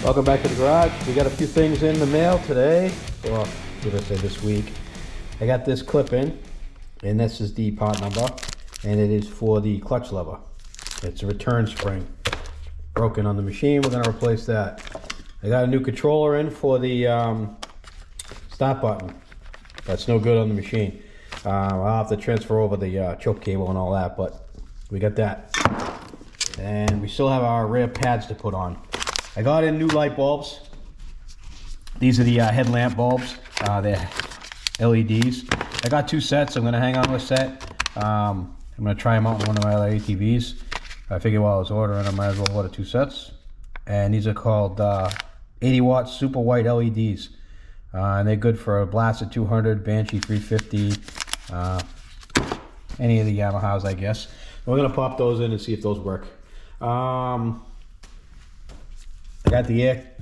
Welcome back to the garage. We got a few things in the mail today, or should I say this week. I got this clip in, and this is the part number, and it is for the clutch lever. It's a return spring. Broken on the machine, we're gonna replace that. I got a new controller in for the start button. That's no good on the machine. I'll have to transfer over the choke cable and all that, but we got that. And we still have our rear pads to put on. I got in new light bulbs. These are the headlamp bulbs. They're LEDs. I got two sets. I'm going to hang on to a set. I'm going to try them out in one of my other ATVs. I figured while I was ordering, I might as well order two sets. And these are called 80 watt super white LEDs. And they're good for a Blaster 200, Banshee 350, any of the Yamahas, I guess. We're going to pop those in and see if those work. I got the air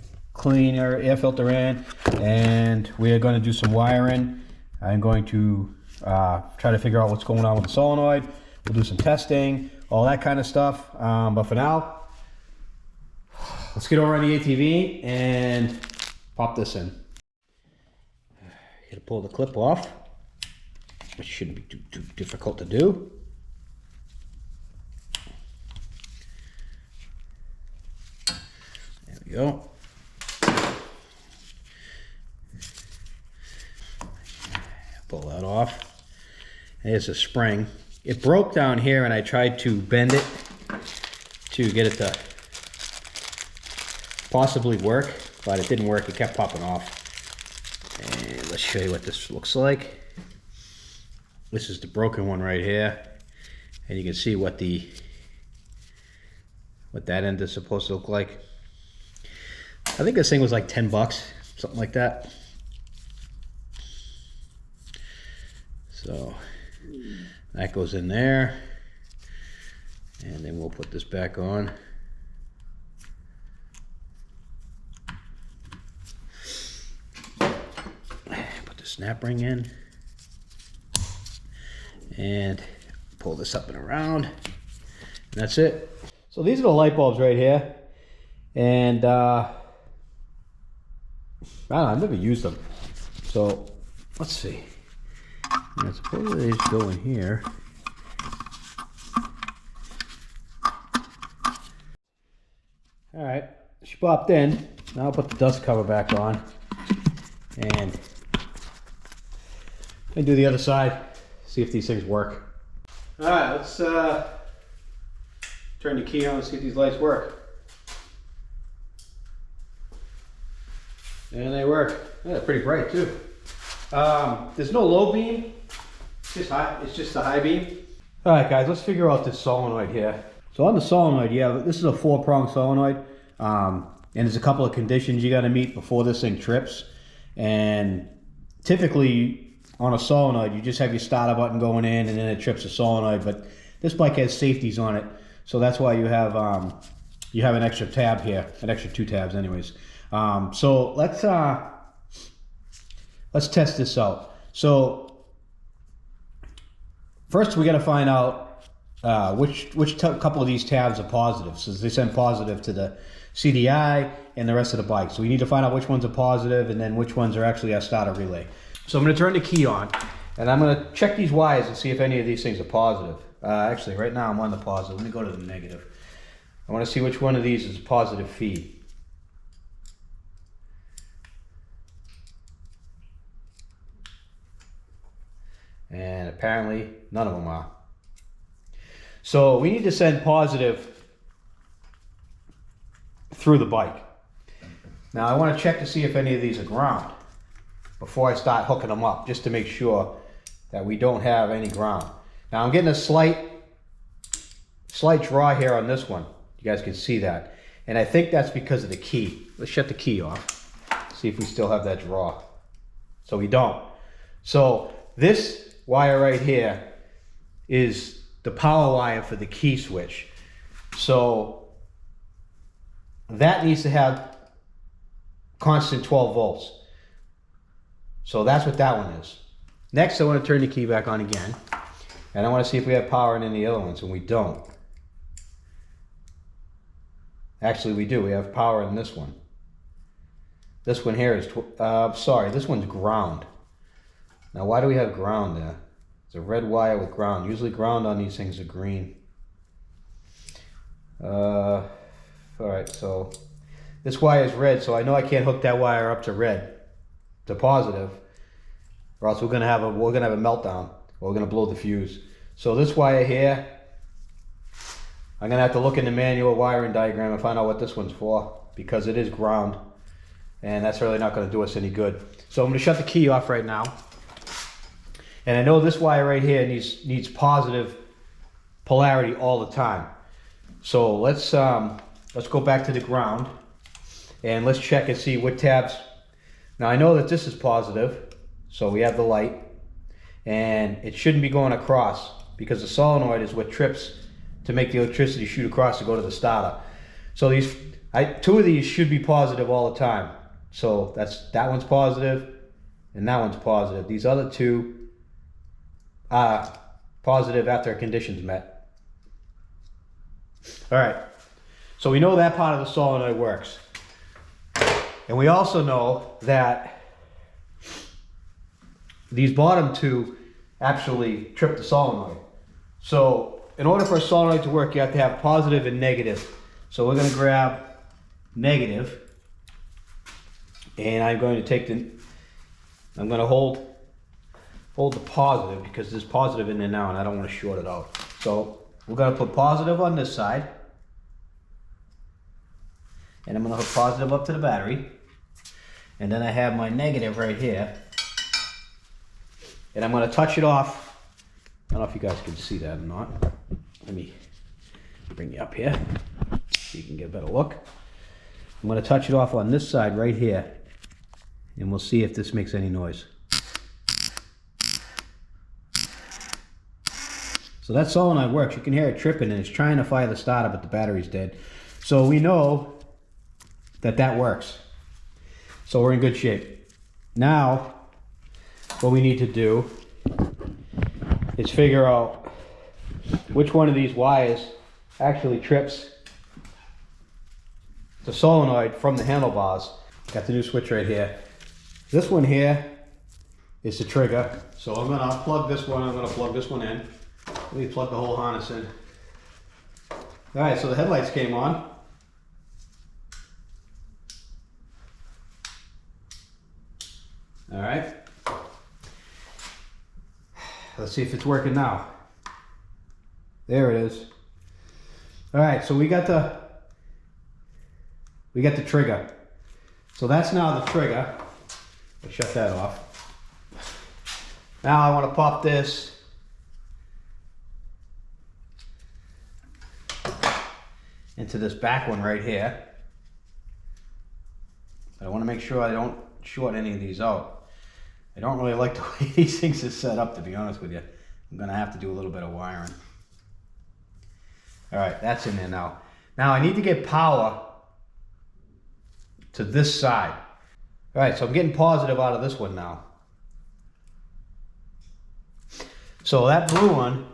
filter in, and we are going to do some wiring. I'm going to try to figure out what's going on with the solenoid. We'll do some testing, all that kind of stuff. But for now, let's get over on the ATV and pop this in. Gotta pull the clip off, which shouldn't be too difficult to do. Go. Pull that off. There's a spring. It broke down here and I tried to bend it to get it to possibly work, but it didn't work. It kept popping off. And let's show you what this looks like. This is the broken one right here. And you can see what that end is supposed to look like. I think this thing was like 10 bucks, something like that. So that goes in there, and then we'll put this back on. Put the snap ring in, and pull this up and around, and that's it. So these are the light bulbs right here, and I don't know, I've never used them. So let's see. I suppose they just go in here. All right, she popped in. Now I'll put the dust cover back on, and do the other side. See if these things work. All right, let's turn the key on and see if these lights work. And they work. Yeah, they're pretty bright too. There's no low beam. It's just a high beam. All right, guys, let's figure out this solenoid here. So on the solenoid, yeah, this is a 4-prong solenoid, and there's a couple of conditions you got to meet before this thing trips. And typically on a solenoid, you just have your starter button going in, and then it trips the solenoid. But this bike has safeties on it, so that's why you have an extra tab here, an extra 2 tabs, anyways. So let's test this out. So first we got to find out which couple of these tabs are positive. So they send positive to the CDI and the rest of the bike. So we need to find out which ones are positive and then which ones are actually our starter relay. So I'm going to turn the key on, and I'm going to check these wires and see if any of these things are positive. Actually, right now I'm on the positive. Let me go to the negative. I want to see which one of these is a positive feed. And apparently none of them are. So we need to send positive through the bike. Now I want to check to see if any of these are ground before I start hooking them up, just to make sure that we don't have any ground. Now I'm getting a slight draw here on this one. You guys can see that. And I think that's because of the key. Let's shut the key off. See if we still have that draw. So we don't. So this wire right here is the power wire for the key switch. So that needs to have constant 12 volts. So that's what that one is. Next, I want to turn the key back on again, and I want to see if we have power in any other ones, and we don't. Actually, we do. We have power in this one. This one here is, sorry, this one's ground. Now why do we have ground there? It's a red wire with ground. Usually ground on these things are green. Alright, so this wire is red, so I know I can't hook that wire up to red, to positive, or else we're gonna have a meltdown, or we're gonna blow the fuse. So this wire here, I'm gonna have to look in the manual wiring diagram and find out what this one's for, because it is ground, and that's really not gonna do us any good. So I'm gonna shut the key off right now, and I know this wire right here needs positive polarity all the time. So let's go back to the ground and let's check and see what tabs. Now I know that this is positive, so we have the light, and it shouldn't be going across because the solenoid is what trips to make the electricity shoot across to go to the starter. So two of these should be positive all the time. So that one's positive and that one's positive. These other two are positive after a condition's met. All right, so we know that part of the solenoid works. And we also know that these bottom two actually trip the solenoid. So in order for a solenoid to work, you have to have positive and negative. So we're gonna grab negative, and I'm going to I'm gonna hold the positive because there's positive in there now and I don't want to short it out. So we're going to put positive on this side, and I'm going to hook positive up to the battery, and then I have my negative right here, and I'm going to touch it off. I don't know if you guys can see that or not. Let me bring you up here so you can get a better look. I'm going to touch it off on this side right here, and we'll see if this makes any noise. So that solenoid works. You can hear it tripping, and it's trying to fire the starter, but the battery's dead. So we know that works. So we're in good shape. Now, what we need to do is figure out which one of these wires actually trips the solenoid from the handlebars. Got the new switch right here. This one here is the trigger. So I'm gonna unplug this one, I'm gonna plug this one in. Let me plug the whole harness in. Alright, so the headlights came on. Alright. Let's see if it's working now. There it is. Alright, so we got the trigger. So that's now the trigger. Let's shut that off. Now I want to pop this into this back one right here. But I want to make sure I don't short any of these out. I don't really like the way these things are set up, to be honest with you. I'm going to have to do a little bit of wiring. Alright, that's in there now. Now I need to get power to this side. Alright, so I'm getting positive out of this one now. So that blue one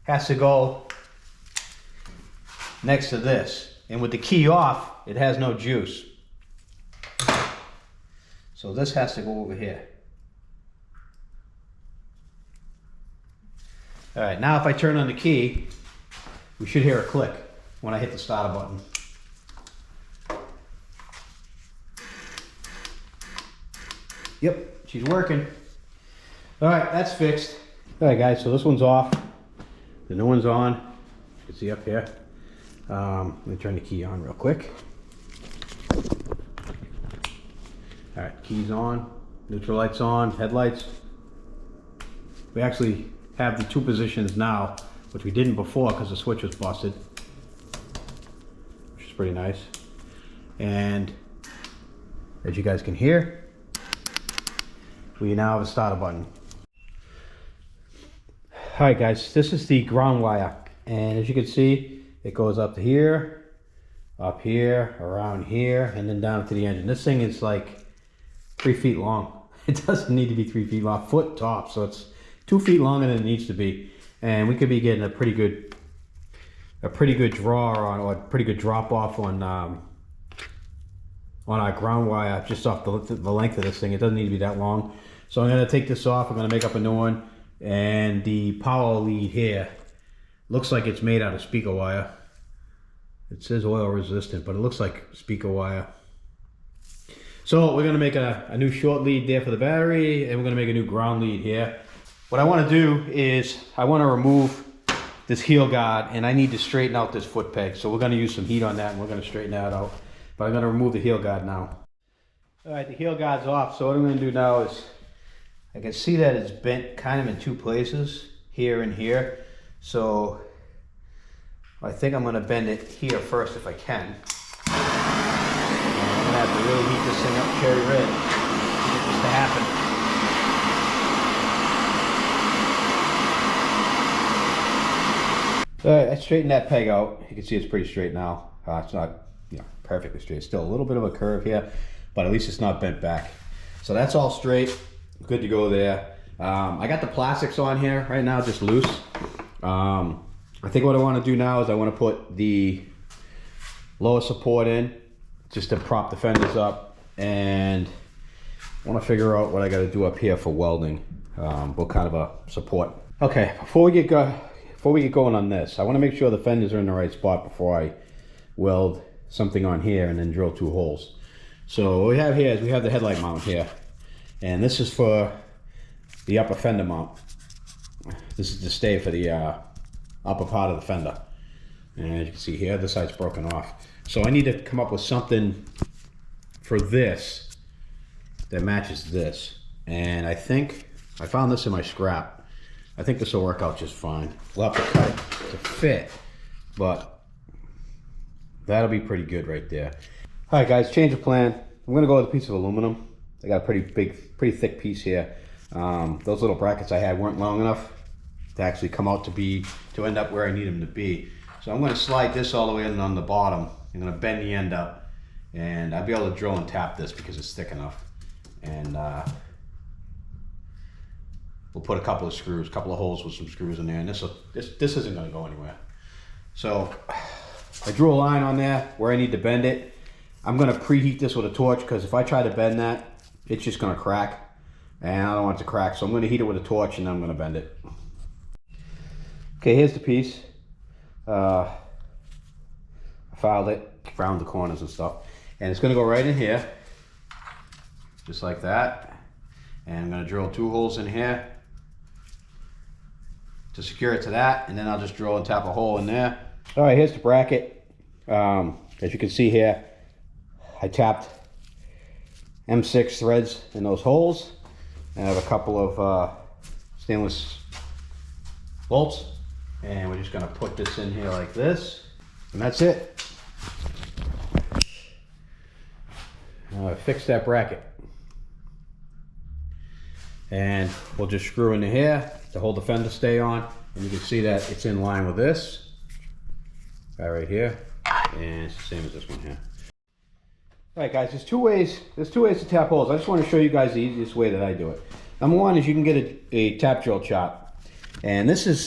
has to go next to this. And with the key off, it has no juice. So this has to go over here. Alright, now if I turn on the key, we should hear a click when I hit the starter button. Yep, she's working. Alright, that's fixed. Alright guys, so this one's off. The new one's on. You can see up here. Let me turn the key on real quick. Alright, keys on. Neutral lights on. Headlights. We actually have the two positions now, which we didn't before because the switch was busted. Which is pretty nice. And as you guys can hear, we now have a starter button. Alright guys, this is the ground wire, and as you can see, it goes up to here, up here, around here, and then down to the engine. This thing is like 3 feet long. It doesn't need to be 3 feet long, foot top, so it's 2 feet longer than it needs to be. And we could be getting a pretty good draw on, or a pretty good drop off on on our ground wire just off the length of this thing. It doesn't need to be that long. So I'm going to take this off. I'm going to make up a new one. And the power lead here looks like it's made out of speaker wire. It says oil resistant, but it looks like speaker wire. So we're going to make a new short lead there for the battery, and we're going to make a new ground lead here. What I want to do is I want to remove this heel guard, and I need to straighten out this foot peg. So we're going to use some heat on that, and we're going to straighten that out. But I'm going to remove the heel guard now. All right, the heel guard's off. So what I'm going to do now is I can see that it's bent kind of in two places, here and here. So I think I'm going to bend it here first if I can. And I'm going to have to really heat this thing up cherry red to get this to happen. All right, I straightened that peg out. You can see it's pretty straight now. It's not, perfectly straight. It's still a little bit of a curve here, but at least it's not bent back. So that's all straight. Good to go there. I got the plastics on here right now, just loose. I think what I want to do now is I want to put the lower support in just to prop the fenders up, and I want to figure out what I got to do up here for welding. What kind of a support. Okay, before we get going on this, I want to make sure the fenders are in the right spot before I weld something on here and then drill 2 holes. So what we have here is we have the headlight mount here, and this is for the upper fender mount. This is to stay for the upper part of the fender. And as you can see here, this side's broken off. So I need to come up with something for this that matches this. And I think I found this in my scrap. I think this will work out just fine. We'll have to cut it to fit, but that'll be pretty good right there. All right, guys, change of plan. I'm gonna go with a piece of aluminum. I got a pretty thick piece here. Those little brackets I had weren't long enough to actually come out to end up where I need them to be. So I'm gonna slide this all the way in on the bottom. I'm gonna bend the end up, and I'll be able to drill and tap this because it's thick enough. And we'll put a couple of holes with some screws in there, and this isn't gonna go anywhere. So I drew a line on there where I need to bend it. I'm gonna preheat this with a torch, because if I try to bend that, it's just gonna crack, and I don't want it to crack. So I'm gonna heat it with a torch, and then I'm gonna bend it. Okay, here's the piece. I filed it, round the corners and stuff, and it's gonna go right in here, just like that. And I'm gonna drill 2 holes in here to secure it to that, and then I'll just drill and tap a hole in there. All right, here's the bracket. As you can see here, I tapped M6 threads in those holes, and I have a couple of stainless bolts, and we're just gonna put this in here like this, and that's it. Fix that bracket, and we'll just screw into here to hold the fender stay on, and you can see that it's in line with this right here, and it's the same as this one here. All right, guys, there's two ways to tap holes. I just want to show you guys the easiest way that I do it. Number one is you can get a tap drill chop, and this is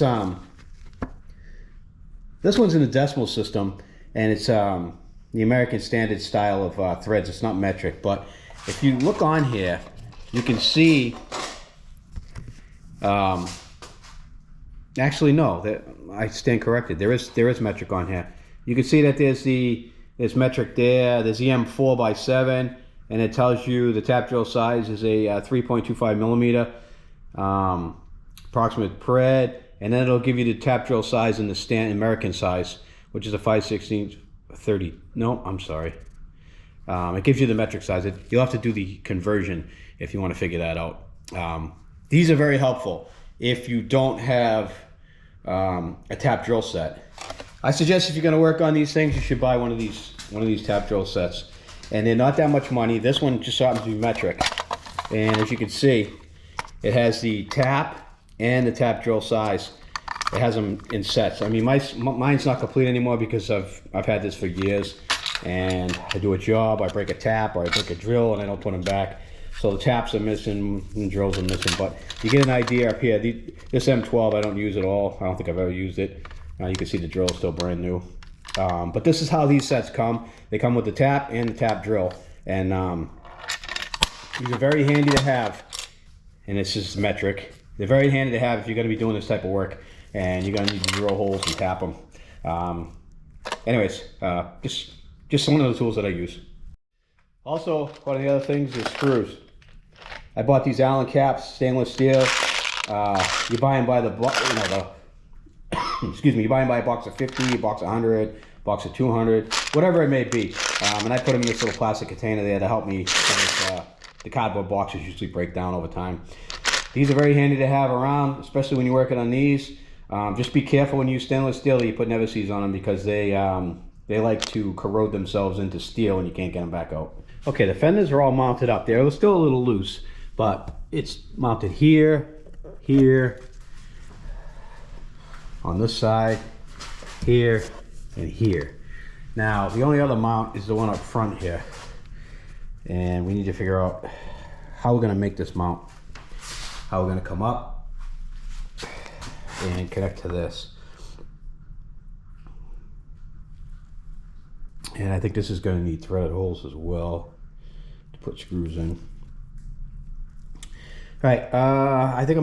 this one's in the decimal system, and it's the American standard style of threads. It's not metric, but if you look on here, you can see. Actually, no, I stand corrected. There is metric on here. You can see that there's metric there. There's EM 4x7, and it tells you the tap drill size is a 3.25 millimeter approximate thread, and then it'll give you the tap drill size in the American size, which is a 5/16 30. No, I'm sorry. It gives you the metric size. You'll have to do the conversion if you want to figure that out. These are very helpful if you don't have a tap drill set. I suggest if you're going to work on these things, you should buy one of these tap drill sets, and they're not that much money. This one just happens to be metric, and as you can see, it has the tap and the tap drill size. It has them in sets. I mean, mine's not complete anymore because I've had this for years, and I do a job, I break a tap or I break a drill, and I don't put them back. So the taps are missing and drills are missing, but you get an idea up here. This M12 I don't use at all. I don't think I've ever used it. You can see the drill is still brand new. But this is how these sets come. They come with the tap and the tap drill. And these are very handy to have, and it's just metric. They're very handy to have if you're going to be doing this type of work and you're going to need to drill holes and tap them. Anyways, just one of the tools that I use. Also, one of the other things is screws. I bought these Allen caps, stainless steel. You buy them by the, excuse me, you buy them by a box of 50, a box of 100, box of 200, whatever it may be. And I put them in this little plastic container there to help me, because the cardboard boxes usually break down over time. These are very handy to have around, especially when you're working on these. Just be careful when you use stainless steel that you put never sees on them, because they like to corrode themselves into steel and you can't get them back out. Okay, the fenders are all mounted up there. They're still a little loose, but it's mounted here, here, on this side, here, and here. Now, the only other mount is the one up front here. And we need to figure out how we're gonna make this mount. How we're gonna come up and connect to this. And I think this is gonna need threaded holes as well to put screws in. All right, I think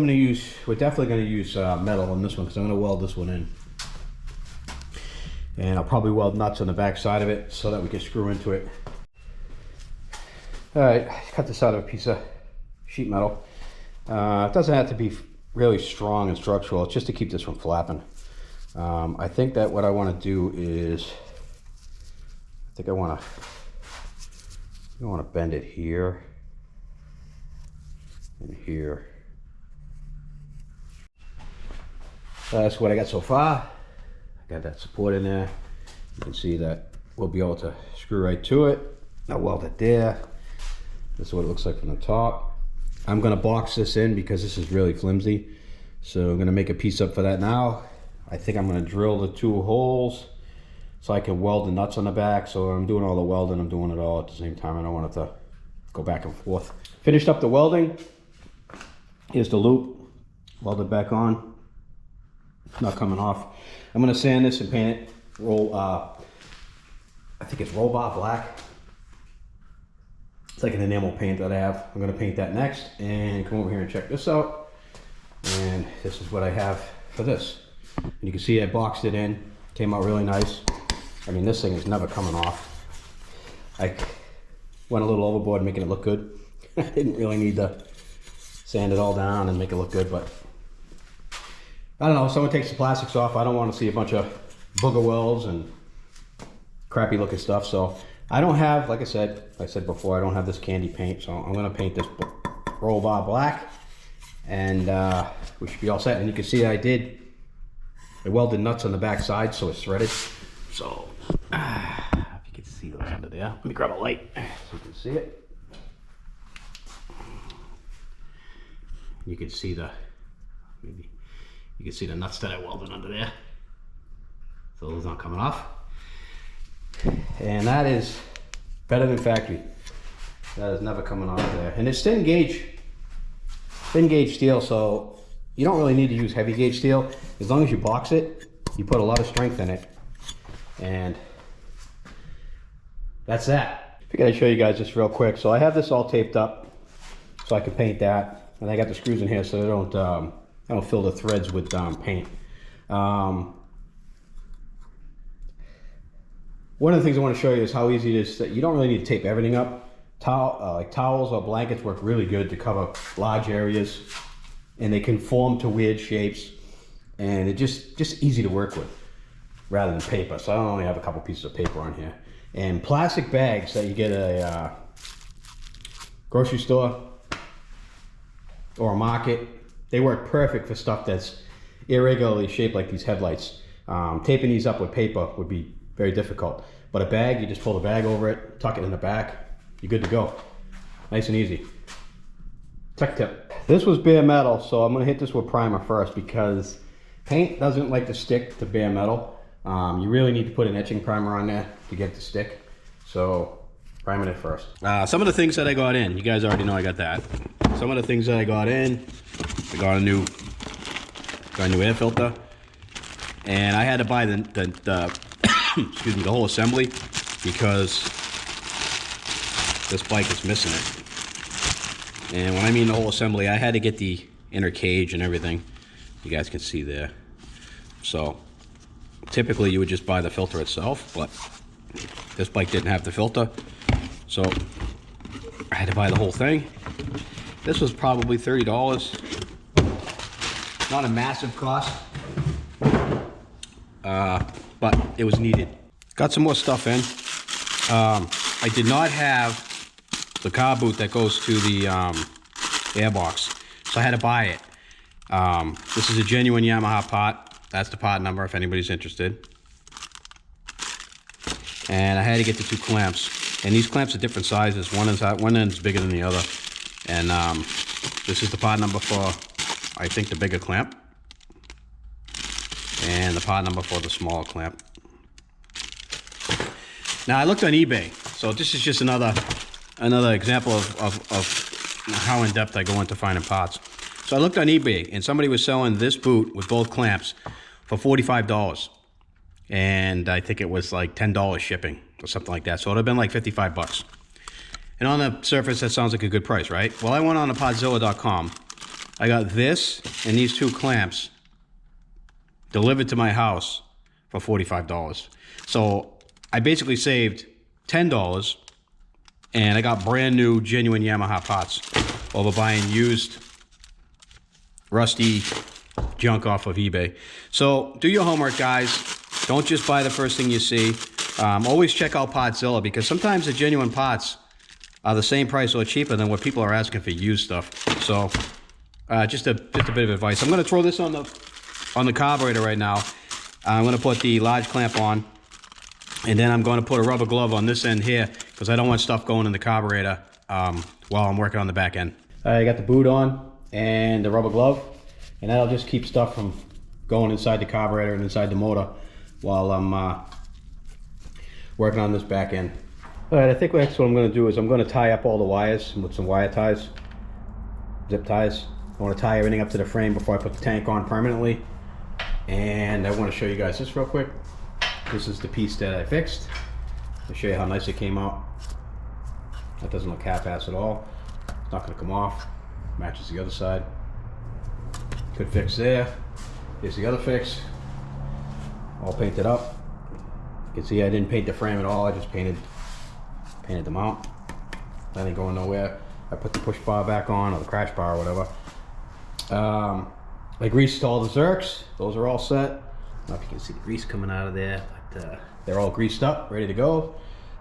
we're definitely gonna use metal on this one, because I'm gonna weld this one in. And I'll probably weld nuts on the back side of it so that we can screw into it. All right, cut this out of a piece of sheet metal. It doesn't have to be really strong and structural, it's just to keep this from flapping. I think that what I wanna do is, I wanna bend it here and here. That's what I got so far. I got that support in there. You can see that we'll be able to screw right to it. I'll weld it there. This is what it looks like from the top. I'm gonna box this in because this is really flimsy. So I'm gonna make a piece up for that now. I think I'm gonna drill the 2 holes so I can weld the nuts on the back. So I'm doing all the welding, I'm doing it all at the same time. I don't want it to go back and forth. Finished up the welding. Here's the loop, welded back on. It's not coming off. I'm gonna sand this and paint it. I think it's roll bar black. It's like an enamel paint that I have. I'm gonna paint that next and come over here and check this out. And this is what I have for this. And you can see I boxed it in, came out really nice. I mean, this thing is never coming off. I went a little overboard making it look good. I didn't really need to sand it all down and make it look good, but I don't know, if someone takes the plastics off, I don't want to see a bunch of booger welds and crappy looking stuff. So I don't have, like I said before, I don't have this candy paint, so I'm gonna paint this roll bar black, and we should be all set. And you can see I welded nuts on the back side, so it's threaded. So if you can see those under there, let me grab a light so you can see it. You can see you can see the nuts that I welded under there. So those aren't coming off. And that is better than factory. That is never coming off there. And it's thin gauge steel, so you don't really need to use heavy gauge steel. As long as you box it, you put a lot of strength in it. And that's that. I figured I'd show you guys this real quick. So I have this all taped up so I can paint that. And I got the screws in here so I don't fill the threads with paint. One of the things I want to show you is how easy it is that you don't really need to tape everything up. Like towels or blankets work really good to cover large areas, and they conform to weird shapes, and it's just easy to work with rather than paper. So I only have a couple pieces of paper on here. And plastic bags that you get at a grocery store or a market, they work perfect for stuff that's irregularly shaped like these headlights. Taping these up with paper would be very difficult. But a bag, you just pull the bag over it, tuck it in the back, you're good to go. Nice and easy. Tech tip. This was bare metal, so I'm gonna hit this with primer first because paint doesn't like to stick to bare metal. You really need to put an etching primer on there to get it to stick. So priming it first. Some of the things that I got in, you guys already know I got that. Some of the things that I got in, I got a new air filter, and I had to buy the excuse me, the whole assembly because this bike is missing it. And when I mean the whole assembly, I had to get the inner cage and everything. You guys can see there. So typically you would just buy the filter itself, but this bike didn't have the filter, so I had to buy the whole thing. This was probably $30. Not a massive cost, but it was needed. Got some more stuff in. I did not have the car boot that goes to the airbox, so I had to buy it. This is a genuine Yamaha part. That's the part number if anybody's interested. And I had to get the 2 clamps. And these clamps are different sizes. One end's bigger than the other. And this is the part number for, I think, the bigger clamp. And the part number for the smaller clamp. Now I looked on eBay. So this is just another example of how in depth I go into finding parts. So I looked on eBay and somebody was selling this boot with both clamps for $45. And I think it was like $10 shipping or something like that. So it would have been like 55 bucks. And on the surface, that sounds like a good price, right? Well, I went on to podzilla.com. I got this and these 2 clamps delivered to my house for $45. So I basically saved $10 and I got brand new genuine Yamaha parts over buying used rusty junk off of eBay. So do your homework, guys. Don't just buy the first thing you see. Always check out Podzilla, because sometimes the genuine parts are the same price or cheaper than what people are asking for used stuff. So just a bit of advice. I'm going to throw this on the carburetor right now. I'm going to put the large clamp on, and then I'm going to put a rubber glove on this end here because I don't want stuff going in the carburetor while I'm working on the back end. I got the boot on and the rubber glove, and that'll just keep stuff from going inside the carburetor and inside the motor while I'm working on this back end. All right, I think that's what I'm going to do is I'm going to tie up all the wires with some wire ties, zip ties. I want to tie everything up to the frame before I put the tank on permanently. And I want to show you guys this real quick. This is the piece that I fixed. I'll show you how nice it came out. That doesn't look half-assed at all. It's not going to come off. Matches the other side. Good fix there. Here's the other fix. All painted up. You can see I didn't paint the frame at all. I just painted the mount. That ain't going nowhere. I put the push bar back on, or the crash bar, or whatever. I greased all the Zerks. Those are all set. I don't know if you can see the grease coming out of there, but they're all greased up, ready to go.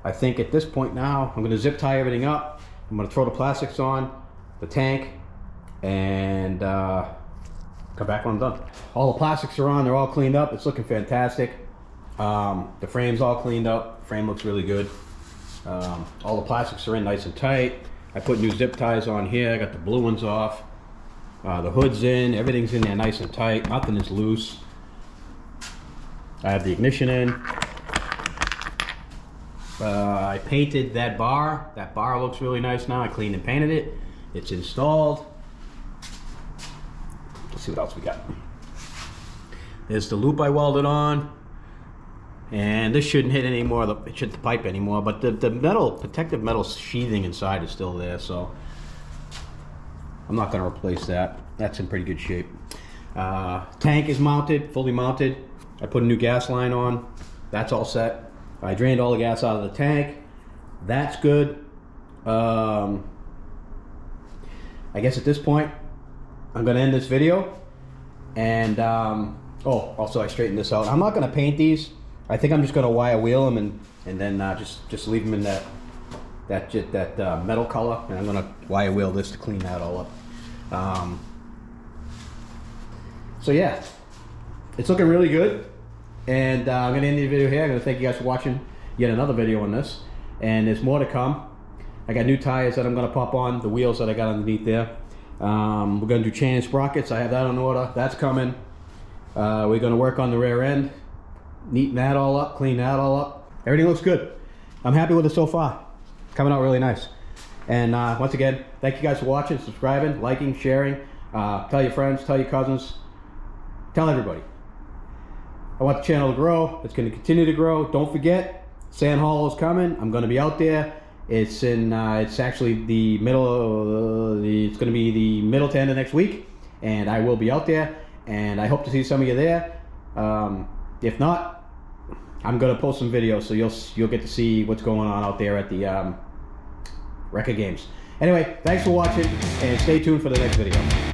I think at this point now, I'm going to zip tie everything up. I'm going to throw the plastics on, the tank, and come back when I'm done. All the plastics are on. They're all cleaned up. It's looking fantastic. The frame's all cleaned up. The frame looks really good. All the plastics are in nice and tight. I put new zip ties on here. I got the blue ones off. The hood's in. Everything's in there nice and tight. Nothing is loose. I have the ignition in. I painted that bar. That bar looks really nice now. I cleaned and painted it. It's installed. Let's see what else we got. There's the loop I welded on. And this shouldn't hit any more, it shouldn't the pipe anymore, but the metal, protective metal sheathing inside is still there, so I'm not going to replace that. That's in pretty good shape. Tank is mounted, fully mounted. I put a new gas line on. That's all set. I drained all the gas out of the tank. That's good. I guess at this point, I'm going to end this video. And, oh, also I straightened this out. I'm not going to paint these. I think I'm just going to wire wheel them and then just leave them in that metal color, and I'm going to wire wheel this to clean that all up. So yeah, it's looking really good, and I'm going to end the video here. I'm going to thank you guys for watching yet another video on this, and there's more to come. I got new tires that I'm going to pop on, the wheels that I got underneath there. We're going to do chain and sprockets. I have that on order. That's coming. We're going to work on the rear end. Neaten that all up, clean that all up. Everything looks good. I'm happy with it so far. Coming out really nice. And once again, thank you guys for watching, subscribing, liking, sharing. Tell your friends, tell your cousins, tell everybody. I want the channel to grow. It's going to continue to grow. Don't forget, Sand Hollow is coming. I'm going to be out there, It's in. It's actually the middle. It's going to be the middle to end of next week, and I will be out there. And I hope to see some of you there. If not, I'm going to post some videos, so you'll get to see what's going on out there at the Record Games. Anyway, thanks for watching, and stay tuned for the next video.